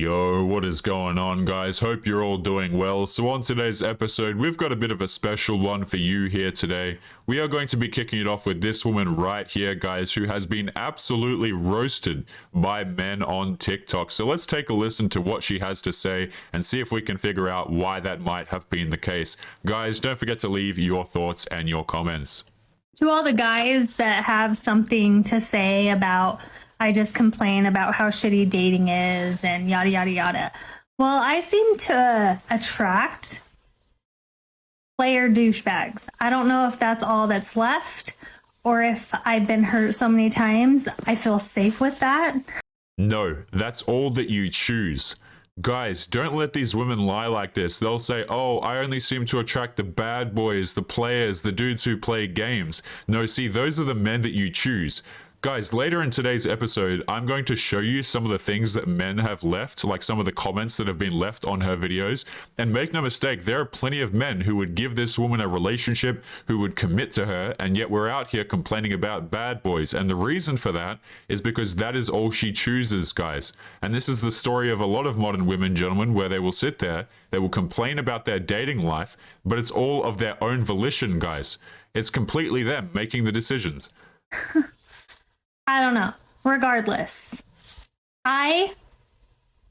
Yo, what is going on, guys? Hope you're all doing well. So on today's episode, we've got a bit of a special one for you here today. We are going to be kicking it off with this woman right here, guys, who has been absolutely roasted by men on TikTok. So let's take a listen to what she has to say and see if we can figure out why that might have been the case. Guys, don't forget to leave your thoughts and your comments. To all the guys that have something to say about I just complain about how shitty dating is and yada, yada, yada. Well, I seem to attract player douchebags. I don't know if that's all that's left or if I've been hurt so many times, I feel safe with that. No, that's all that you choose. Guys, don't let these women lie like this. They'll say, oh, I only seem to attract the bad boys, the players, the dudes who play games. No, see, those are the men that you choose. Guys, later in today's episode, I'm going to show you some of the things that men have left, like some of the comments that have been left on her videos. And make no mistake, there are plenty of men who would give this woman a relationship, who would commit to her, and yet we're out here complaining about bad boys. And the reason for that is because that is all she chooses, guys. And this is the story of a lot of modern women, gentlemen, where they will sit there, they will complain about their dating life, but it's all of their own volition, guys. It's completely them making the decisions. I don't know. Regardless, I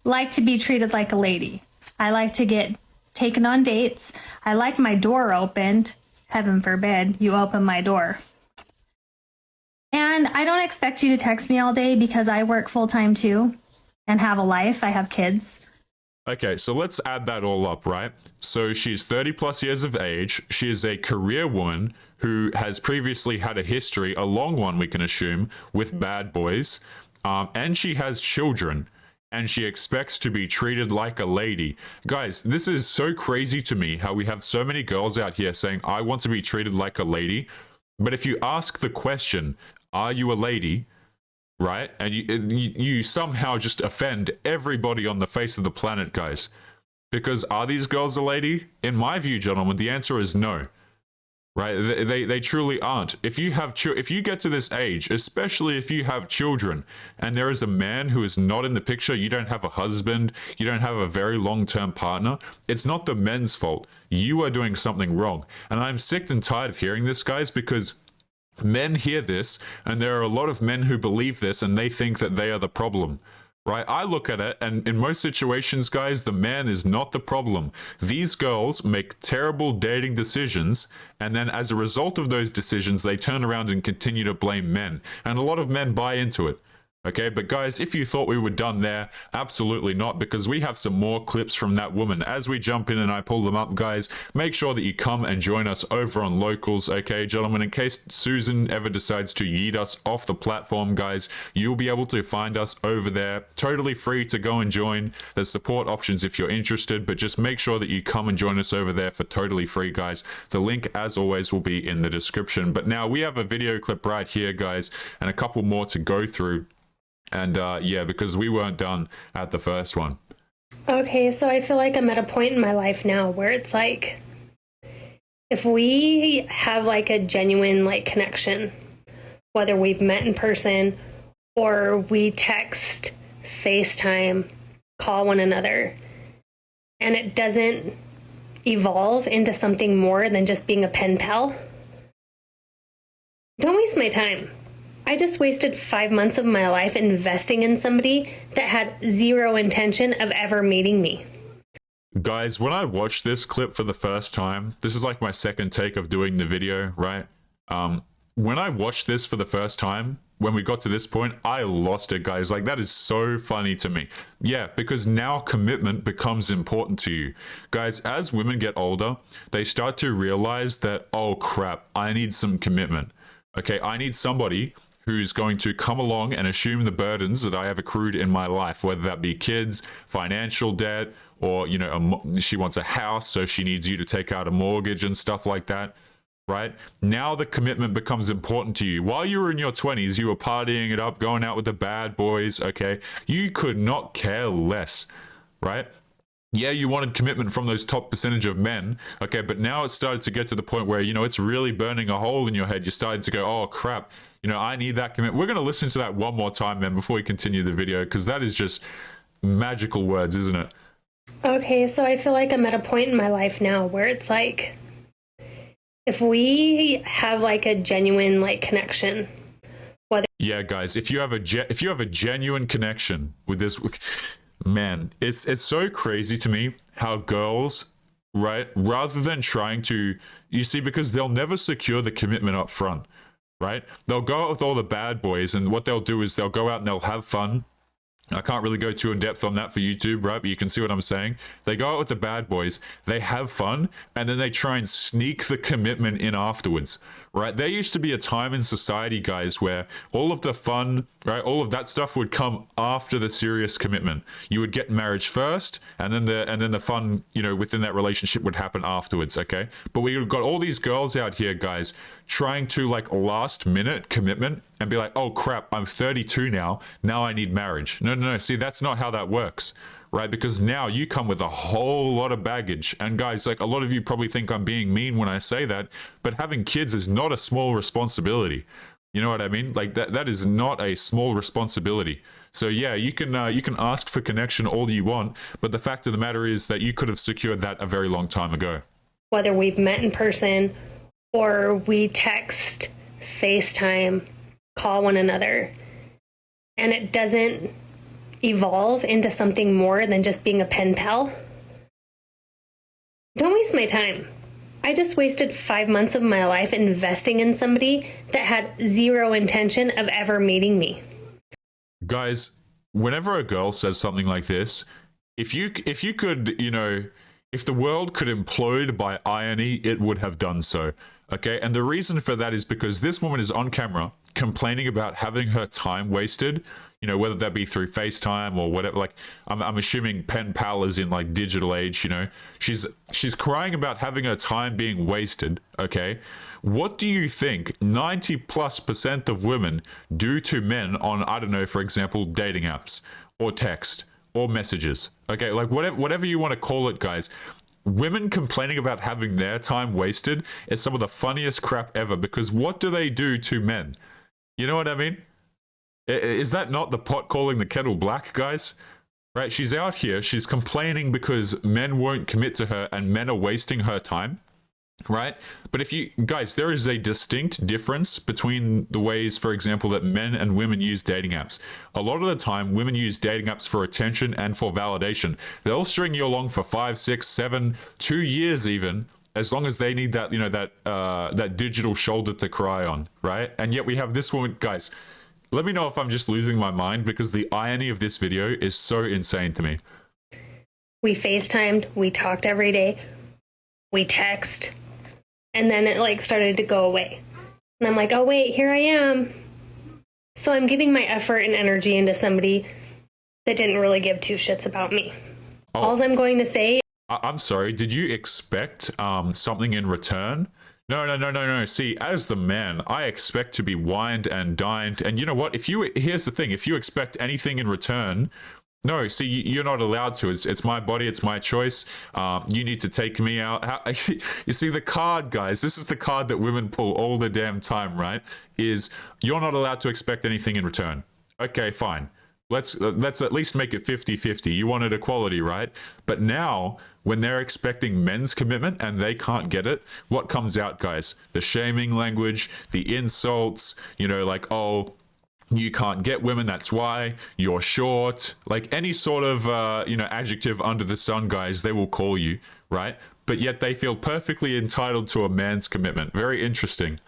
like to be treated like a lady. I like to get taken on dates. I like my door opened. Heaven forbid you open my door. And I don't expect you to text me all day because I work full time too and have a life. I have kids. Okay, so let's add that all up, right? So she's 30 plus years of age. She is a career woman who has previously had a history, a long one we can assume, with bad boys. And she has children. And she expects to be treated like a lady. Guys, this is so crazy to me how we have so many girls out here saying, I want to be treated like a lady. But if you ask the question, are you a lady? Right? And you somehow just offend everybody on the face of the planet, guys. Because are these girls a lady? In my view, gentlemen, the answer is no. Right? They truly aren't. If you get to this age, especially if you have children, and there is a man who is not in the picture, you don't have a husband, you don't have a very long-term partner, it's not the men's fault. You are doing something wrong. And I'm sick and tired of hearing this, guys, because men hear this, and there are a lot of men who believe this, and they think that they are the problem, right? I look at it, and in most situations, guys, the man is not the problem. These girls make terrible dating decisions, and then as a result of those decisions, they turn around and continue to blame men. And a lot of men buy into it. Okay, but guys, if you thought we were done there, absolutely not, because we have some more clips from that woman. As we jump in and I pull them up, guys, make sure that you come and join us over on Locals, okay, gentlemen? In case Susan ever decides to yeet us off the platform, guys, you'll be able to find us over there. Totally free to go and join. There's support options if you're interested, but just make sure that you come and join us over there for totally free, guys. The link, as always, will be in the description. But now we have a video clip right here, guys, and a couple more to go through. And yeah, because we weren't done at the first one. Okay, so I feel like I'm at a point in my life now where it's like, if we have like a genuine like connection, whether we've met in person or we text, FaceTime, call one another, and it doesn't evolve into something more than just being a pen pal, don't waste my time. I just wasted 5 months of my life investing in somebody that had zero intention of ever meeting me. Guys, when I watched this clip for the first time, this is like my second take of doing the video, right? When I watched this for the first time, when we got to this point, I lost it, guys. Like, that is so funny to me. Yeah, because now commitment becomes important to you. Guys, as women get older, they start to realize that, oh crap, I need some commitment. Okay, I need somebody who's going to come along and assume the burdens that I have accrued in my life, whether that be kids, financial debt, or, you know, she wants a house, so she needs you to take out a mortgage and stuff like that, right? Now the commitment becomes important to you. While you were in your 20s, you were partying it up, going out with the bad boys, okay? You could not care less, right? Yeah, you wanted commitment from those top percentage of men, okay, but now it's started to get to the point where, you know, it's really burning a hole in your head. You're starting to go, oh crap, you know, I need that commitment. We're going to listen to that one more time, man, before we continue the video, because that is just, magical words, isn't it? Okay, so I feel like I'm at a point in my life now where it's like, if we have like a genuine like connection, whether Yeah, guys, if you have a genuine connection with this, man, it's so crazy to me how girls, right, rather than trying to, you see, because they'll never secure the commitment up front, right? They'll go out with all the bad boys, and what they'll do is they'll go out and they'll have fun. I can't really go too in depth on that for YouTube, right? But you can see what I'm saying. They go out with the bad boys, they have fun, and then they try and sneak the commitment in afterwards, right? There used to be a time in society, guys, where all of the fun, right, all of that stuff would come after the serious commitment. You would get marriage first, and then the fun, you know, within that relationship would happen afterwards, okay? But we've got all these girls out here, guys, trying to like last minute commitment and be like, oh crap, I'm 32 now I need marriage. No, see, that's not how that works, right? Because now you come with a whole lot of baggage. And guys, like, a lot of you probably think I'm being mean when I say that, but having kids is not a small responsibility. You know what I mean? Like, that is not a small responsibility. So yeah, you can ask for connection all you want, but the fact of the matter is that you could have secured that a very long time ago. whether we've met in person or we text, FaceTime, call one another, and it doesn't evolve into something more than just being a pen pal, don't waste my time. I just wasted 5 months of my life investing in somebody that had zero intention of ever meeting me. Guys, whenever a girl says something like this, if you could, you know, if the world could implode by irony, it would have done so. Okay, and the reason for that is because this woman is on camera complaining about having her time wasted, you know, whether that be through FaceTime or whatever. Like, I'm assuming pen pal is in like digital age, you know. She's crying about having her time being wasted, okay? What do you think 90+% of women do to men on, I don't know, for example, dating apps or text or messages? Okay, like whatever you want to call it, guys. Women complaining about having their time wasted is some of the funniest crap ever, because what do they do to men? You know what I mean? Is that not the pot calling the kettle black, guys? Right? She's out here, she's complaining because men won't commit to her and men are wasting her time. Right? But if you guys, there is a distinct difference between the ways, for example, that men and women use dating apps. A lot of the time, women use dating apps for attention and for validation. They'll string you along for 5, 6, 7, 2 years even, as long as they need that, you know, that digital shoulder to cry on, right? And yet we have this woman, guys. Let me know if I'm just losing my mind, because the irony of this video is so insane to me. We FaceTimed, we talked every day, we text, and then it like started to go away. And I'm like, oh wait, here I am. So I'm giving my effort and energy into somebody that didn't really give two shits about me. Oh. All I'm going to say, I'm sorry, did you expect something in return? No. See, as the man, I expect to be wined and dined. And you know what? Here's the thing. If you expect anything in return, no, see, you're not allowed to. It's my body. It's my choice. You need to take me out. You see, the card, guys, this is the card that women pull all the damn time, right? Is you're not allowed to expect anything in return. Okay, fine. Let's at least make it 50-50. You wanted equality, right? But now, when they're expecting men's commitment and they can't get it, what comes out, guys? The shaming language, the insults, you know, like, oh, you can't get women, that's why, you're short. Like, any sort of, you know, adjective under the sun, guys, they will call you, right? But yet they feel perfectly entitled to a man's commitment. Very interesting.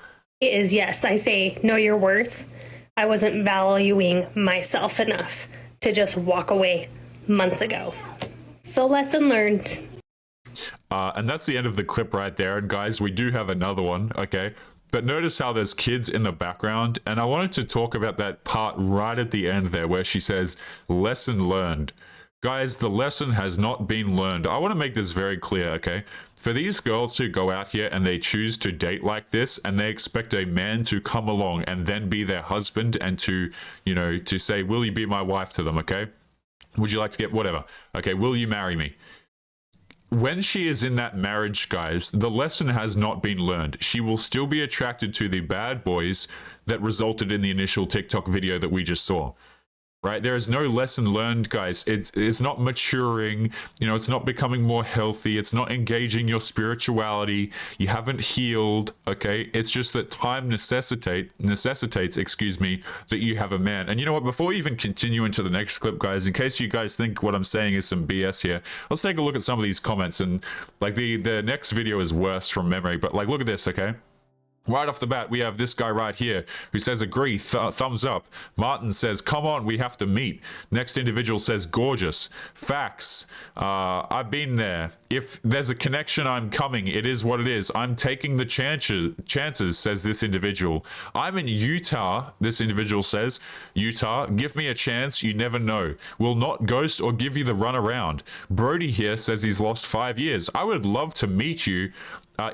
it is yes, I say, know your worth. I wasn't valuing myself enough to just walk away months ago. So lesson learned. And that's the end of the clip right there. And guys, we do have another one, okay? But notice how there's kids in the background. And I wanted to talk about that part right at the end there where she says, lesson learned. Guys, the lesson has not been learned. I want to make this very clear, okay? For these girls who go out here and they choose to date like this and they expect a man to come along and then be their husband and to, you know, to say, will you be my wife to them, okay? Would you like to get whatever? Okay, will you marry me? When she is in that marriage, guys, the lesson has not been learned. She will still be attracted to the bad boys that resulted in the initial TikTok video that we just saw. right? There is no lesson learned, guys. It's not maturing, it's not becoming more healthy, it's not engaging your spirituality, you haven't healed, okay? It's just that time necessitates, excuse me, that you have a man. And you know what, before we even continue into the next clip, guys, in case you guys think what I'm saying is some BS here, let's take a look at some of these comments. And like the next video is worse from memory, but like look at this, okay? Right off the bat, we have this guy right here who says, agree, thumbs up. Martin says, come on, we have to meet. Next individual says, gorgeous. Facts. I've been there. If there's a connection, I'm coming. It is what it is. I'm taking the chances, says this individual. I'm in Utah, this individual says. Utah, give me a chance. You never know. Will not ghost or give you the runaround. Brody here says he's lost 5 years. I would love to meet you.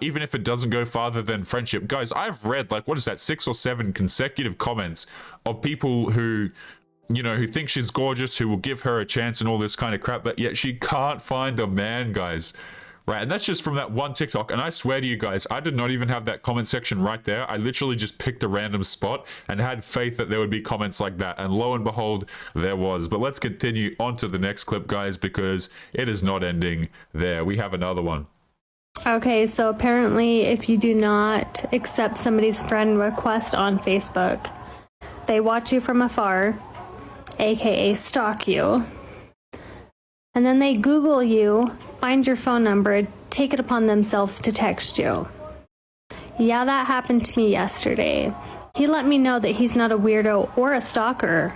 Even if it doesn't go farther than friendship. Guys, I've read, like, what is that, 6 or 7 consecutive comments of people who, who think she's gorgeous, who will give her a chance and all this kind of crap, but yet she can't find a man, guys. Right, and that's just from that one TikTok. And I swear to you guys, I did not even have that comment section right there. I literally just picked a random spot and had faith that there would be comments like that. And lo and behold, there was. But let's continue on to the next clip, guys, because it is not ending there. We have another one. Okay, so apparently if you do not accept somebody's friend request on Facebook, they watch you from afar, aka stalk you, and then they Google you, find your phone number, take it upon themselves to text you. Yeah, that happened to me yesterday. He let me know that he's not a weirdo or a stalker.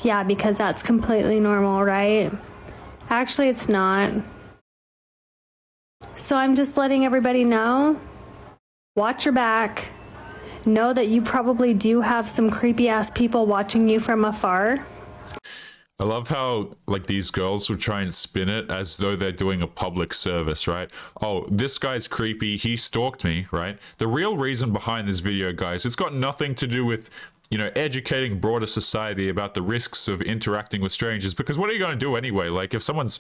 Yeah, because that's completely normal, right? Actually, it's not. So I'm just letting everybody know, watch your back, know that you probably do have some creepy ass people watching you from afar. I love how, like, these girls will try and spin it as though they're doing a public service, right? Oh, this guy's creepy, he stalked me, right? The real reason behind this video, guys, it's got nothing to do with, educating broader society about the risks of interacting with strangers, because what are you going to do anyway? Like, if someone's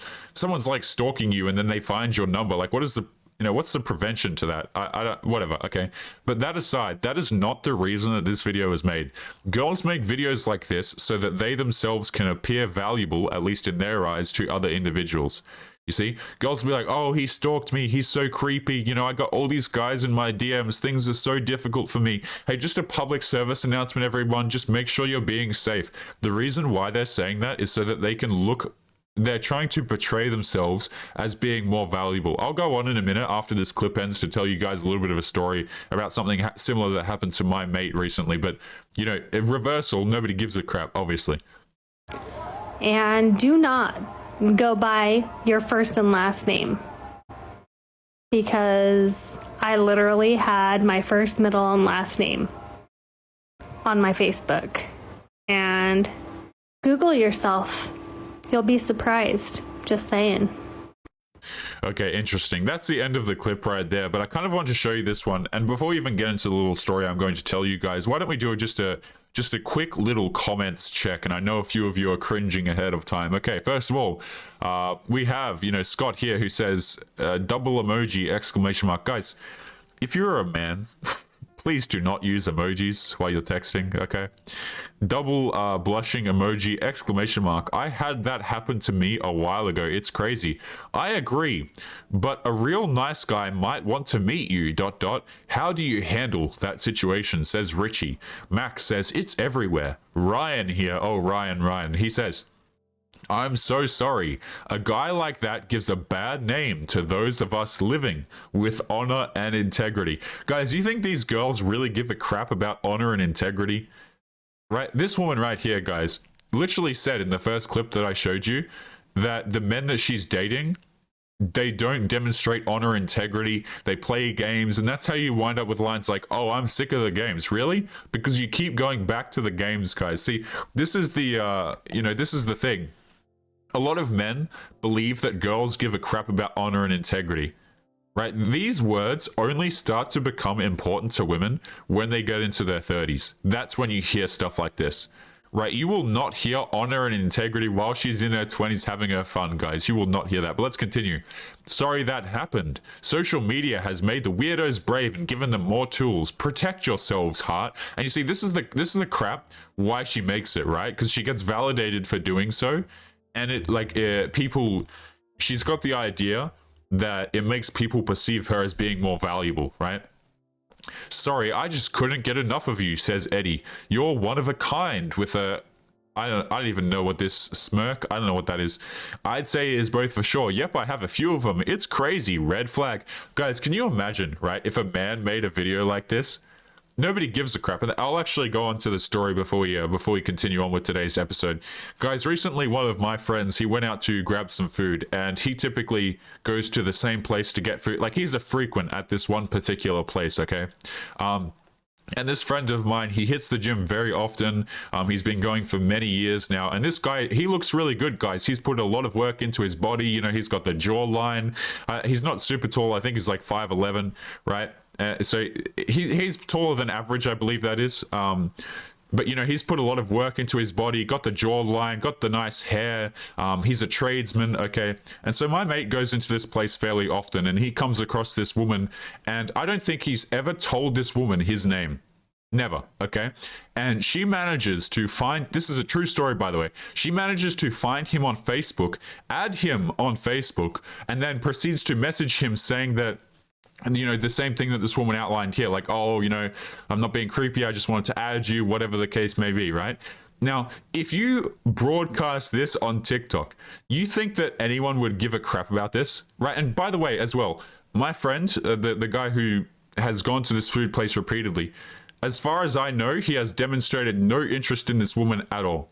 like stalking you and then they find your number, like, what is the what's the prevention to that? I don't, whatever, okay? But that aside, that is not the reason that this video is made. Girls make videos like this so that they themselves can appear valuable, at least in their eyes, to other individuals. You see, girls will be like, oh, he stalked me, he's so creepy, I got all these guys in my DMs, things are so difficult for me. Hey, just a public service announcement, everyone, just make sure you're being safe. The reason why they're saying that is so that they can they're trying to portray themselves as being more valuable. I'll go on in a minute after this clip ends to tell you guys a little bit of a story about something similar that happened to my mate recently, but, in reversal, nobody gives a crap, obviously. And do not go by your first and last name, because I literally had my first, middle, and last name on my Facebook. And Google yourself. You'll be surprised. Just saying. Okay, interesting. That's the end of the clip right there, but I kind of want to show you this one. And before we even get into the little story I'm going to tell you guys, why don't we do just a quick little comments check? And I know a few of you are cringing ahead of time. Okay, first of all, we have, Scott here who says, double emoji, exclamation mark. Guys, if you're a man, please do not use emojis while you're texting, okay? Double blushing emoji, exclamation mark. I had that happen to me a while ago. It's crazy. I agree, but a real nice guy might want to meet you, ... How do you handle that situation, says Richie. Max says, it's everywhere. Ryan here, oh, Ryan, he says, I'm so sorry. A guy like that gives a bad name to those of us living with honor and integrity. Guys, do you think these girls really give a crap about honor and integrity? Right? This woman right here, guys, literally said in the first clip that I showed you that the men that she's dating, they don't demonstrate honor, integrity, they play games, and that's how you wind up with lines like, oh, I'm sick of the games. Really? Because you keep going back to the games, guys. See, this is the, this is the thing. A lot of men believe that girls give a crap about honor and integrity, right? These words only start to become important to women when they get into their 30s. That's when you hear stuff like this, right? You will not hear honor and integrity while she's in her 20s having her fun, guys. You will not hear that. But let's continue. Sorry that happened. Social media has made the weirdos brave and given them more tools. Protect yourselves, heart. And you see, this is the crap why she makes it, right? Because she gets validated for doing so. And it people, she's got the idea that it makes people perceive her as being more valuable, right? Sorry, I just couldn't get enough of you, says Eddie. You're one of a kind with a... I don't even know what this smirk, I don't know what that is. I'd say it is both for sure. Yep, I have a few of them. It's crazy. Red flag. Guys, can you imagine, right, if a man made a video like this? Nobody gives a crap. And I'll actually go on to the story before we continue on with today's episode. Guys, recently one of my friends, he went out to grab some food, and he typically goes to the same place to get food. Like, he's a frequent at this one particular place, okay? And this friend of mine, he hits the gym very often. He's been going for many years now. And this guy, he looks really good, guys. He's put a lot of work into his body. You know, he's got the jawline. He's not super tall. I think he's like 5'11", right? So he's taller than average, I believe that is. But, you know, he's put a lot of work into his body, got the jawline, got the nice hair. He's a tradesman, okay? And so my mate goes into this place fairly often, and he comes across this woman, and I don't think he's ever told this woman his name. Never, okay? And she manages to find, this is a true story, by the way. She manages to find him on Facebook, add him on Facebook, and then proceeds to message him saying that, and, you know, the same thing that this woman outlined here, like, oh, you know, I'm not being creepy, I just wanted to add you, whatever the case may be, right? Now, if you broadcast this on TikTok, you think that anyone would give a crap about this, right? And by the way, as well, my friend, the guy who has gone to this food place repeatedly, as far as I know, he has demonstrated no interest in this woman at all,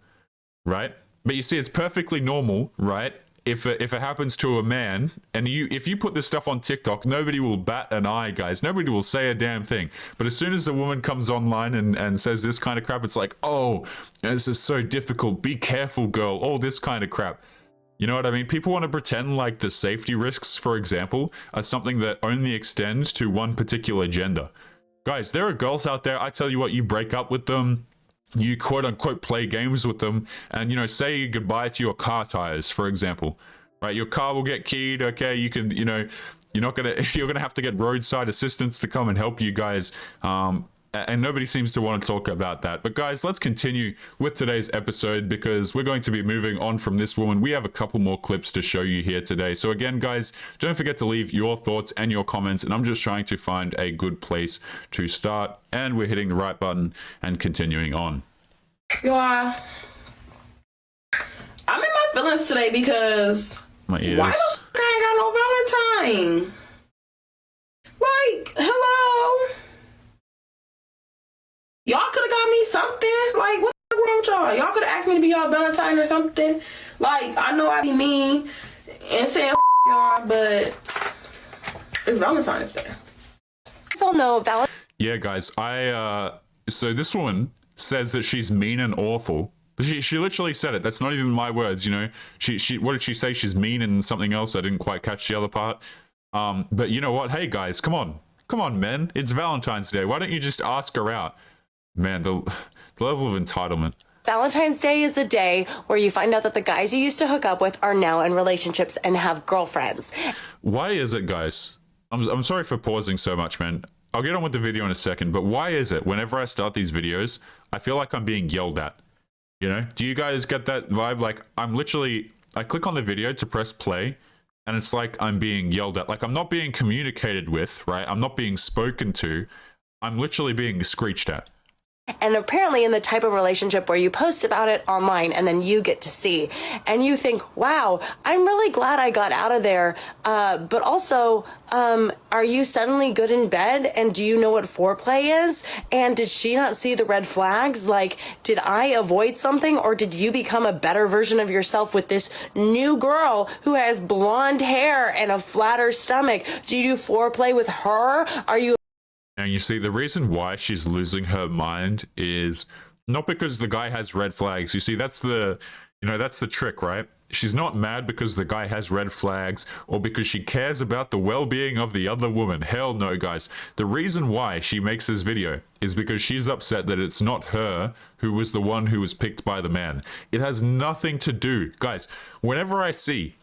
right? But you see, it's perfectly normal, right? If it happens to a man, and if you put this stuff on TikTok, nobody will bat an eye, guys. Nobody will say a damn thing. But as soon as a woman comes online and says this kind of crap, it's like, oh, this is so difficult. Be careful, girl. All this kind of crap. You know what I mean? People want to pretend like the safety risks, for example, are something that only extend to one particular gender. Guys, there are girls out there, I tell you what, you break up with them, you quote unquote play games with them, and, you know, say goodbye to your car tires, for example, right? Your car will get keyed, okay? You can, you know, you're gonna have to get roadside assistance to come and help you guys. And nobody seems to want to talk about that. But guys, let's continue with today's episode, because we're going to be moving on from this woman. We have a couple more clips to show you here today. So again, guys, don't forget to leave your thoughts and your comments. And I'm just trying to find a good place to start. And we're hitting the right button and continuing on. You are. I'm in my feelings today because my ears. Why the fuck I ain't got no Valentine? Like, hello? Y'all could have got me something. Like, what's wrong with y'all? Y'all could have asked me to be y'all Valentine or something. Like, I know I be mean and saying y'all, but it's Valentine's Day. So no, Yeah, guys, so this woman says that she's mean and awful. But she literally said it. That's not even my words, you know. She what did she say? She's mean and something else. I didn't quite catch the other part. But you know what? Hey guys, come on, men. It's Valentine's Day. Why don't you just ask her out? Man, the level of entitlement. Valentine's Day is a day where you find out that the guys you used to hook up with are now in relationships and have girlfriends. Why is it, guys? I'm sorry for pausing so much, man. I'll get on with the video in a second, but why is it whenever I start these videos, I feel like I'm being yelled at? You know? Do you guys get that vibe? Like, I click on the video to press play, and it's like I'm being yelled at. Like, I'm not being communicated with, right? I'm not being spoken to. I'm literally being screeched at. And apparently in the type of relationship where you post about it online and then you get to see and you think, wow, I'm really glad I got out of there. But also, are you suddenly good in bed? And do you know what foreplay is? And did she not see the red flags? Like, did I avoid something, or did you become a better version of yourself with this new girl who has blonde hair and a flatter stomach? Do you do foreplay with her? Are you... And you see, the reason why she's losing her mind is not because the guy has red flags. You see, that's the trick, right? She's not mad because the guy has red flags or because she cares about the well-being of the other woman. Hell no, guys. The reason why she makes this video is because she's upset that it's not her who was the one who was picked by the man. It has nothing to do. Guys, whenever I see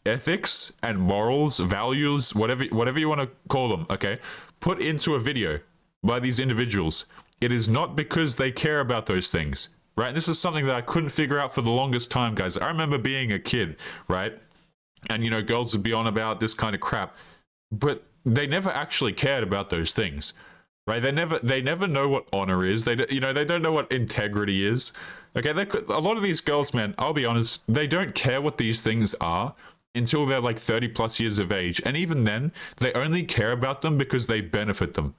ethics and morals, values, whatever you want to call them, okay, put into a video by these individuals, it is not because they care about those things. Right, and this is something that I couldn't figure out for the longest time, guys. I remember being a kid, right? And, you know, girls would be on about this kind of crap, but they never actually cared about those things, right? They never know what honor is. They don't know what integrity is. Okay, a lot of these girls, man, I'll be honest, they don't care what these things are until they're like 30 plus years of age. And even then, they only care about them because they benefit them,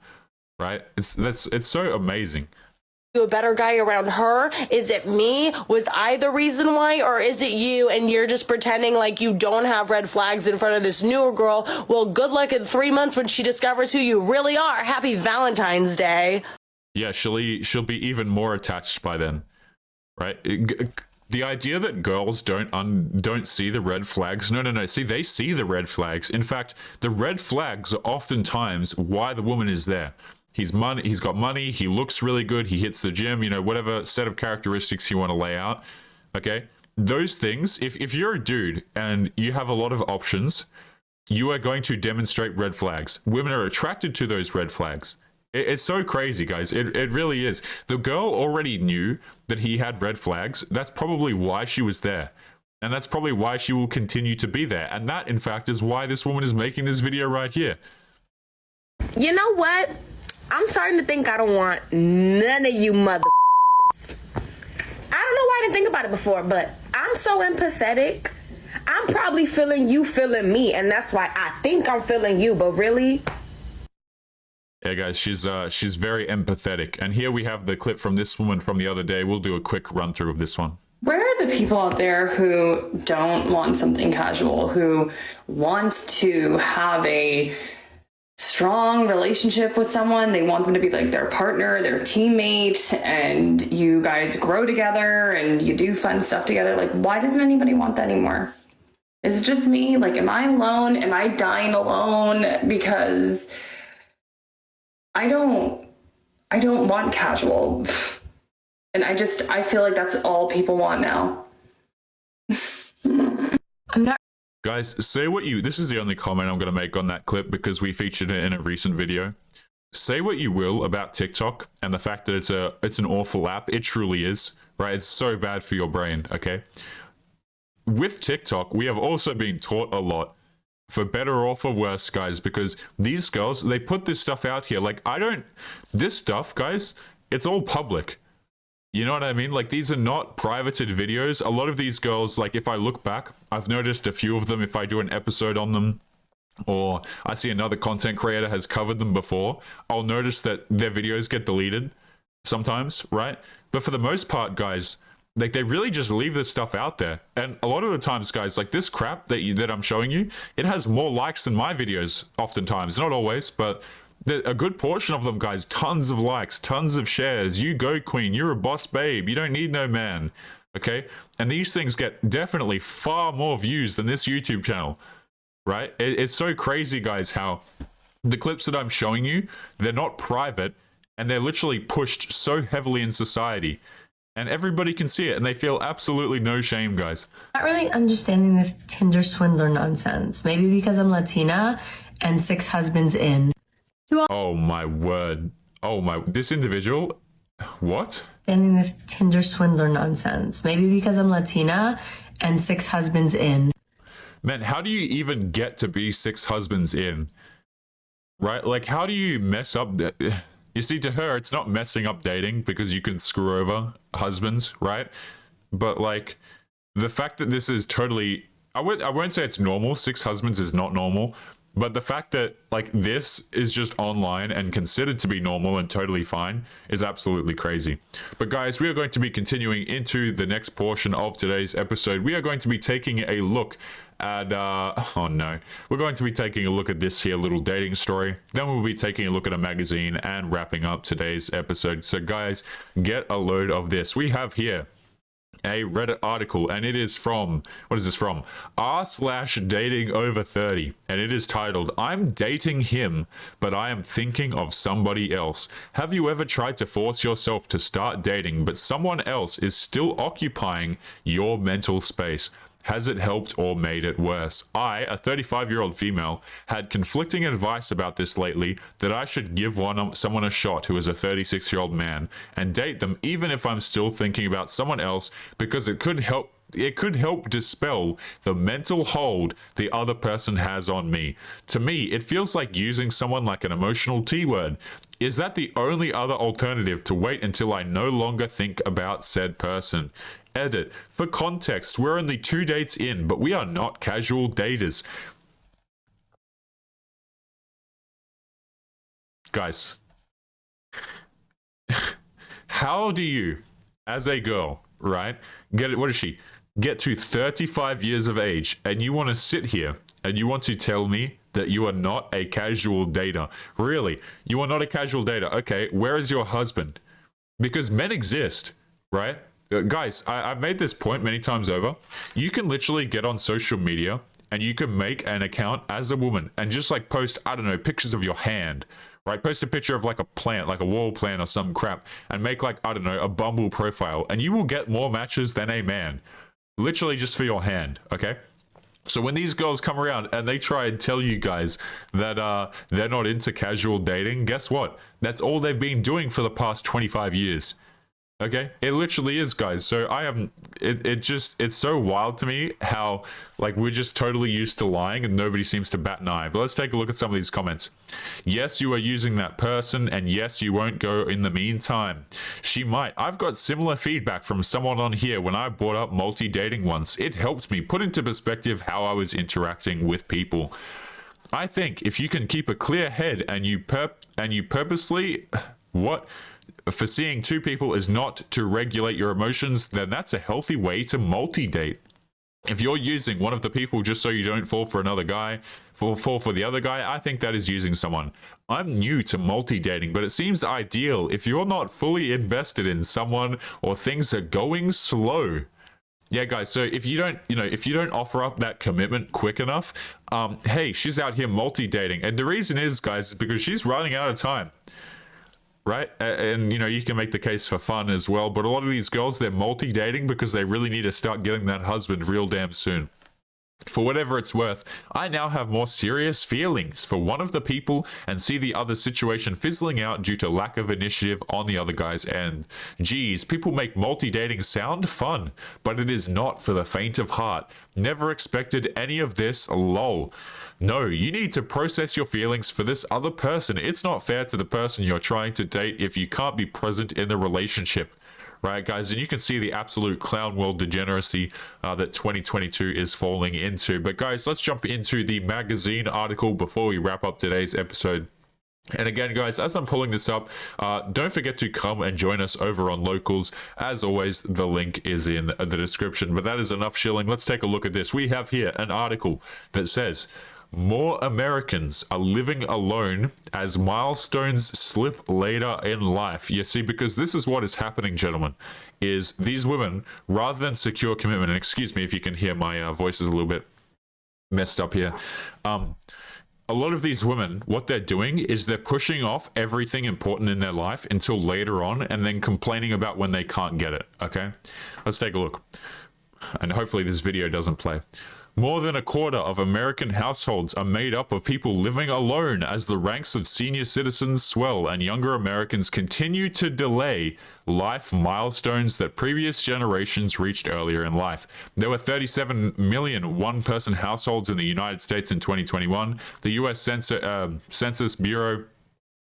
right? It's so amazing. A better guy around her? Is it me? Was I the reason why? Or is it you and you're just pretending like you don't have red flags in front of this newer girl? Well, good luck in 3 months when she discovers who you really are. Happy Valentine's Day. Yeah, she'll be even more attached by then, right? The idea that girls don't see the red flags. No. See, they see the red flags. In fact, the red flags are oftentimes why the woman is there. He's got money, he looks really good, he hits the gym, you know, whatever set of characteristics you want to lay out, okay? Those things, if you're a dude and you have a lot of options, you are going to demonstrate red flags. Women are attracted to those red flags. It's so crazy, guys. It really is. The girl already knew that he had red flags. That's probably why she was there. And that's probably why she will continue to be there. And that, in fact, is why this woman is making this video right here. You know what? I'm starting to think I don't want none of you mother. I don't know why I didn't think about it before, but I'm so empathetic. I'm probably feeling you feeling me, and that's why I think I'm feeling you, but really? Yeah, guys, she's very empathetic. And here we have the clip from this woman from the other day. We'll do a quick run through of this one. Where are the people out there who don't want something casual, who wants to have a strong relationship with someone? They want them to be like their partner, their teammate, and you guys grow together and you do fun stuff together. Like, why doesn't anybody want that anymore? Is it just me? Like, am I alone? Am I dying alone? Because I don't want casual. And I feel like that's all people want now. I'm not. Guys, say what you... This is the only comment I'm going to make on that clip because we featured it in a recent video. Say what you will about TikTok and the fact that it's an awful app. It truly is, right? It's so bad for your brain, okay? With TikTok, we have also been taught a lot, for better or for worse, guys, because these girls, they put this stuff out here. Like, this stuff, guys, it's all public. You know what I mean? Like, these are not privated videos. A lot of these girls, like, if I look back, I've noticed a few of them, if I do an episode on them, or I see another content creator has covered them before, I'll notice that their videos get deleted sometimes, right? But for the most part, guys, like, they really just leave this stuff out there. And a lot of the times, guys, like this crap that I'm showing you, it has more likes than my videos oftentimes. Not always, but a good portion of them, guys, tons of likes, tons of shares. You go, queen. You're a boss babe. You don't need no man. Okay? And these things get definitely far more views than this YouTube channel, right? It's so crazy, guys, how the clips that I'm showing you, they're not private and they're literally pushed so heavily in society. And everybody can see it and they feel absolutely no shame, guys. Not really understanding this Tinder swindler nonsense. Maybe because I'm Latina and 6 husbands in. Oh my word. Oh my, this individual, what? Understanding this Tinder swindler nonsense. Maybe because I'm Latina and 6 husbands in. Man, how do you even get to be 6 husbands in? Right? Like, how do you mess up? You see, to her, it's not messing up dating because you can screw over husbands, right? But like, the fact that this is totally, I won't say it's normal. 6 husbands is not normal. But the fact that, like, this is just online and considered to be normal and totally fine is absolutely crazy. But guys, we are going to be continuing into the next portion of today's episode. We are going to be taking a look at, oh no. We're going to be taking a look at this here little dating story. Then we'll be taking a look at a magazine and wrapping up today's episode. So guys, get a load of this. We have here a Reddit article, and it is from, what is this from? r/dating over 30, and it is titled, I'm dating him, but I am thinking of somebody else. Have you ever tried to force yourself to start dating, but someone else is still occupying your mental space? Has it helped or made it worse? I, a 35-year-old female, had conflicting advice about this lately, that I should give someone a shot who is a 36-year-old man and date them even if I'm still thinking about someone else, because it could help dispel the mental hold the other person has on me. To me, it feels like using someone like an emotional T-word. Is that the only other alternative, to wait until I no longer think about said person? Edit. For context, we're only 2 dates in, but we are not casual daters. Guys, how do you, as a girl, right, what is she? Get to 35 years of age, and you want to sit here and you want to tell me that you are not a casual dater? Really? You are not a casual dater? Okay, where is your husband? Because men exist, right? Guys, I've made this point many times over. You can literally get on social media and you can make an account as a woman and just like post, I don't know, pictures of your hand, right? Post a picture of like a plant, like a wall plant or some crap, and make like, I don't know, a Bumble profile, and you will get more matches than a man. Literally just for your hand, okay? So when these girls come around and they try and tell you guys that they're not into casual dating, guess what? That's all they've been doing for the past 25 years. Okay, it literally is, guys. So I haven't, it's so wild to me how like we're just totally used to lying and nobody seems to bat an eye. But let's take a look at some of these comments. Yes, you are using that person, and yes, you won't go in the meantime. She might. I've got similar feedback from someone on here when I brought up multi-dating once. It helped me put into perspective how I was interacting with people. I think if you can keep a clear head and you purposely for seeing 2 people is not to regulate your emotions, then that's a healthy way to multi-date. If you're using one of the people just so you don't fall for another guy, fall for the other guy, I think that is using someone. I'm new to multi-dating, but it seems ideal if you're not fully invested in someone or things are going slow. Yeah, guys, so if you don't offer up that commitment quick enough, hey, she's out here multi-dating. And the reason is, guys, is because she's running out of time. Right? And, you can make the case for fun as well. But a lot of these girls, they're multi-dating because they really need to start getting that husband real damn soon. For whatever it's worth, I now have more serious feelings for one of the people and see the other situation fizzling out due to lack of initiative on the other guy's end. Geez, people make multi-dating sound fun, but it is not for the faint of heart. Never expected any of this, lol. No, you need to process your feelings for this other person. It's not fair to the person you're trying to date if you can't be present in the relationship. Right, guys, and you can see the absolute clown world degeneracy that 2022 is falling into. But guys, let's jump into the magazine article before we wrap up today's episode. And again, guys, as I'm pulling this up, don't forget to come and join us over on Locals. As always, the link is in the description. But that is enough shilling. Let's take a look at this. We have here an article that says, more Americans are living alone as milestones slip later in life. You see, because this is what is happening, gentlemen, is these women, rather than secure commitment, and excuse me if you can hear my voice is a little bit messed up here. A lot of these women, what they're doing is they're pushing off everything important in their life until later on and then complaining about when they can't get it, okay? Let's take a look. And hopefully this video doesn't play. More than a quarter of American households are made up of people living alone as the ranks of senior citizens swell and younger Americans continue to delay life milestones that previous generations reached earlier in life. There were 37 million one-person households in the United States in 2021. The U.S. Census Bureau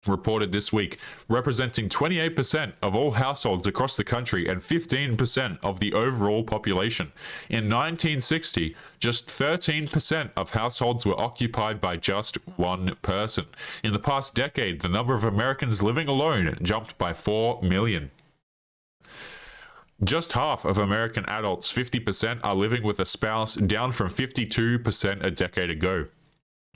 reported this week, representing 28% of all households across the country and 15% of the overall population. In 1960, just 13% of households were occupied by just one person. In the past decade, the number of Americans living alone jumped by 4 million. Just half of American adults, 50%, are living with a spouse, down from 52% a decade ago.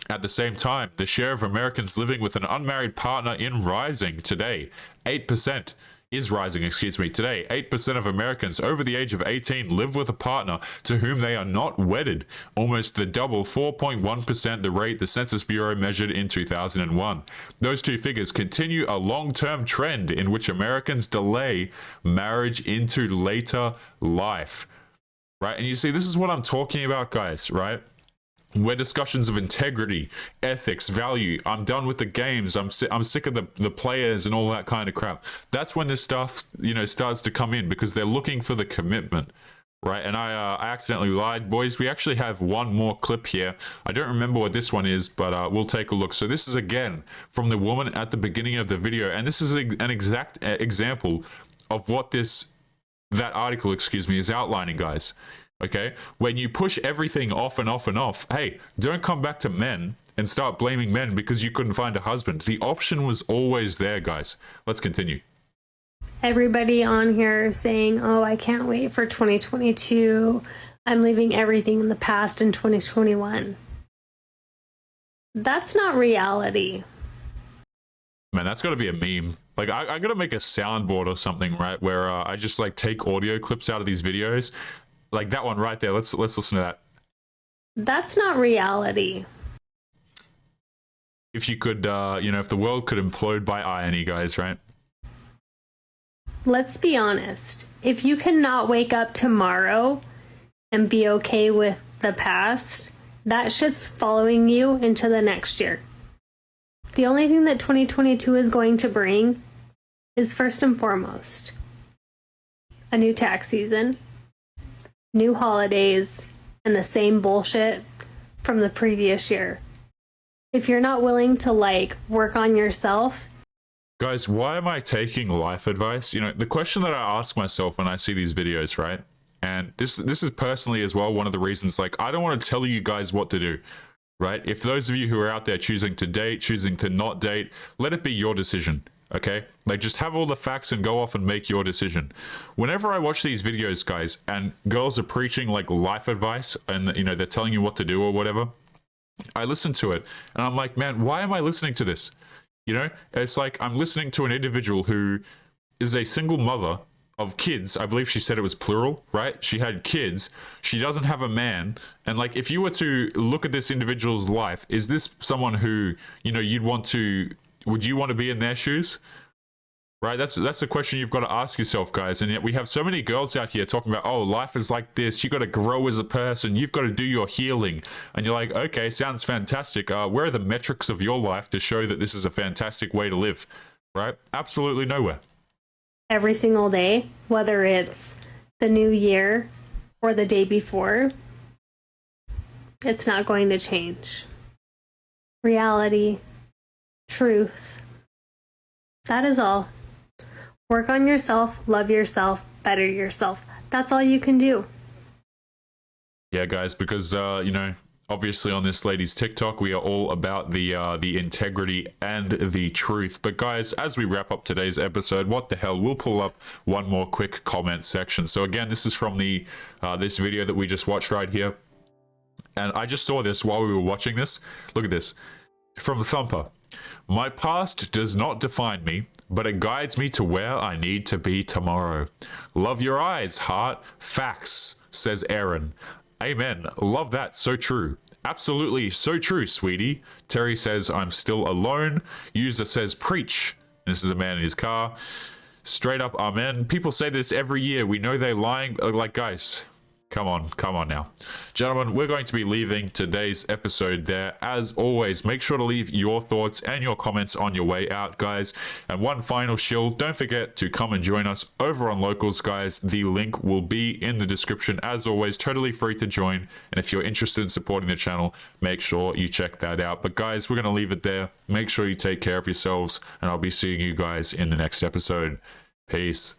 At the same time, the share of Americans living with an unmarried partner in rising today, 8% is rising, excuse me. Today, 8% of Americans over the age of 18 live with a partner to whom they are not wedded, almost the double 4.1% the rate the Census Bureau measured in 2001. Those two figures continue a long-term trend in which Americans delay marriage into later life, right? And you see, this is what I'm talking about, guys, right? Where discussions of integrity, ethics, value, I'm done with the games, I'm sick of the players and all that kind of crap. That's when this stuff, you know, starts to come in, because they're looking for the commitment, right? And I accidentally lied, boys. We actually have one more clip here. I don't remember what this one is, but we'll take a look. So this is again from the woman at the beginning of the video, and this is an exact example of what that article, excuse me, is outlining, guys. Okay, when you push everything off and off and off, hey, don't come back to men and start blaming men because you couldn't find a husband. The option was always there, guys. Let's continue. Everybody on here saying, oh, I can't wait for 2022. I'm leaving everything in the past in 2021. That's not reality. Man, that's got to be a meme. Like, I got to make a soundboard or something, right? Where I just like take audio clips out of these videos. Like that one right there. Let's listen to that. That's not reality. If you could, you know, if the world could implode by irony, guys, right? Let's be honest. If you cannot wake up tomorrow and be okay with the past, that shit's following you into the next year. The only thing that 2022 is going to bring is, first and foremost, a new tax season, new holidays, and the same bullshit from the previous year. If you're not willing to like work on yourself. Guys, why am I taking life advice? You know, the question that I ask myself when I see these videos, right? And this is personally as well one of the reasons, like, I don't want to tell you guys what to do, right? If those of you who are out there choosing to date, choosing to not date, let it be your decision. Okay, like, just have all the facts and go off and make your decision. Whenever I watch these videos, guys, and girls are preaching like life advice and, you know, they're telling you what to do or whatever, I listen to it and I'm like, man, why am I listening to this? You know, it's like I'm listening to an individual who is a single mother of kids. I believe she said it was plural, right? She had kids. She doesn't have a man. And like, if you were to look at this individual's life, is this someone who, you know, would you want to be in their shoes? Right? That's the question you've got to ask yourself, guys. And yet we have so many girls out here talking about, oh, life is like this. You got to grow as a person. You've got to do your healing. And you're like, okay, sounds fantastic. Where are the metrics of your life to show that this is a fantastic way to live? Right? Absolutely nowhere. Every single day, whether it's the new year or the day before, it's not going to change. Reality. Truth. That is all. Work on yourself, love yourself, better yourself. That's all you can do. Yeah, guys, because, you know, obviously on this lady's TikTok, we are all about the integrity and the truth. But guys, as we wrap up today's episode, what the hell, we'll pull up one more quick comment section. So again, this is from the this video that we just watched right here. And I just saw this while we were watching this. Look at this. From Thumper. My past does not define me, but it guides me to where I need to be tomorrow. Love your eyes, heart. Facts, says Aaron. Amen. Love that. So true. Absolutely so true, sweetie. Terry says, I'm still alone. User says, preach. This is a man in his car. Straight up, amen. People say this every year. We know they're lying. Like, guys, come on now. Gentlemen, we're going to be leaving today's episode there. As always, make sure to leave your thoughts and your comments on your way out, guys. And one final shill, don't forget to come and join us over on Locals, guys. The link will be in the description. As always, totally free to join. And if you're interested in supporting the channel, make sure you check that out. But guys, we're going to leave it there. Make sure you take care of yourselves, and I'll be seeing you guys in the next episode. Peace.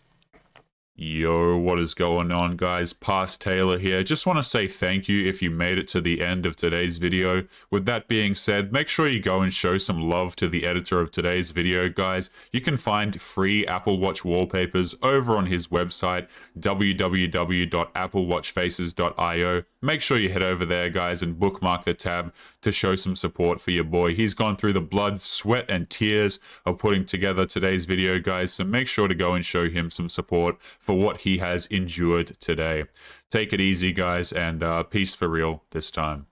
Yo, what is going on, guys? Past Taylor here. Just want to say thank you if you made it to the end of today's video. With that being said, make sure you go and show some love to the editor of today's video, guys. You can find free Apple Watch wallpapers over on his website, www.applewatchfaces.io. make sure you head over there, guys, and bookmark the tab to show some support for your boy. He's gone through the blood, sweat, and tears of putting together today's video, guys, so make sure to go and show him some support for what he has endured today. Take it easy, guys, and peace for real this time.